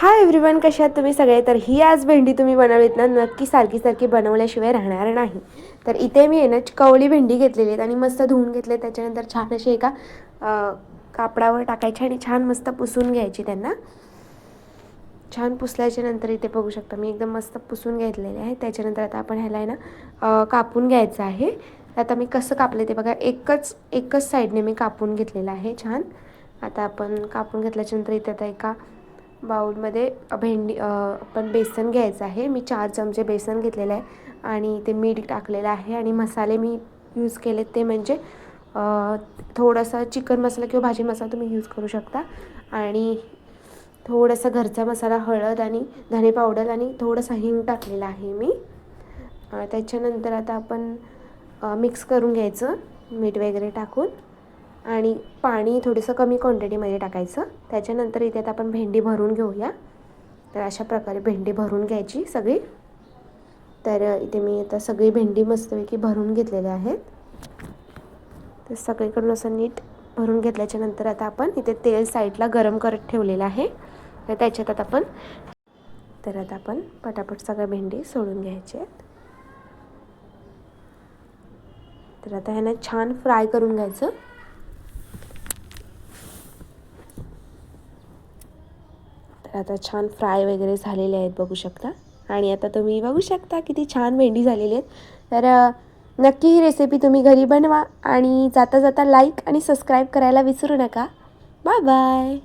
Hi everyone, कशा आहात तुम्ही सगळे? तर ही आज भेंडी तुम्ही बनवलीत ना, नक्की सारखी सारखी बनवल्याशिवाय राहणार नाही. तर इथे मी आहे ना कवळी भेंडी घेतलेली आहेत आणि मस्त धुवून घेतले. त्याच्यानंतर छान अशी एका कापडावर टाकायची आणि छान मस्त पुसून घ्यायची. त्यांना छान पुसल्याच्या नंतर इथे बघू शकता मी एकदम मस्त पुसून घेतलेले आहे. त्याच्यानंतर आता आपण ह्याला आहे ना कापून घ्यायचं आहे. आता मी कसं कापले ते बघा, एकच साईडने मी कापून घेतलेलं आहे छान. आता आपण कापून घेतल्याच्यानंतर इथे आता एका बाउलमध्ये भेंडी आपण बेसन घ्यायचं आहे. मी 4 चमचे बेसन घेतलेलं आहे आणि ते मीठ टाकलेलं आहे आणि मसाले मी यूज केले ते म्हणजे थोडासा चिकन मसाला किंवा भाजी मसाला तुम्ही यूज करू शकता आणि थोडासा घरचा मसाला, हळद आणि धने पावडर आणि थोडंसं हिंग टाकलेलं आहे मी. त्याच्यानंतर आता आपण मिक्स करून घ्यायचं मीठ वगैरे टाकून आणि पाणी थोडंसं कमी क्वांटिटीमध्ये टाकायचं. त्याच्यानंतर इथे आता आपण भेंडी भरून घेऊया. तर अशा प्रकारे भेंडी भरून घ्यायची सगळी. तर इथे मी आता सगळी भेंडी मस्तपैकी भरून घेतलेले आहेत. तर सगळीकडून असं नीट भरून घेतल्याच्यानंतर आता आपण इथे तेल साईडला गरम करत ठेवलेलं आहे. तर त्याच्यात आता आपण पटापट सगळ्या भेंडी सोडून घ्यायचे आहेत. तर आता ह्याला छान फ्राय करून घ्यायचं. तर आता छान फ्राय वगैरे झालेले आहेत बघू शकता. आणि आता तुम्ही बघू शकता किती छान भेंडी झालेली आहेत. तर नक्की ही रेसिपी तुम्ही घरी बनवा आणि जाता जाता लाईक आणि सबस्क्राईब करायला विसरू नका. Bye bye.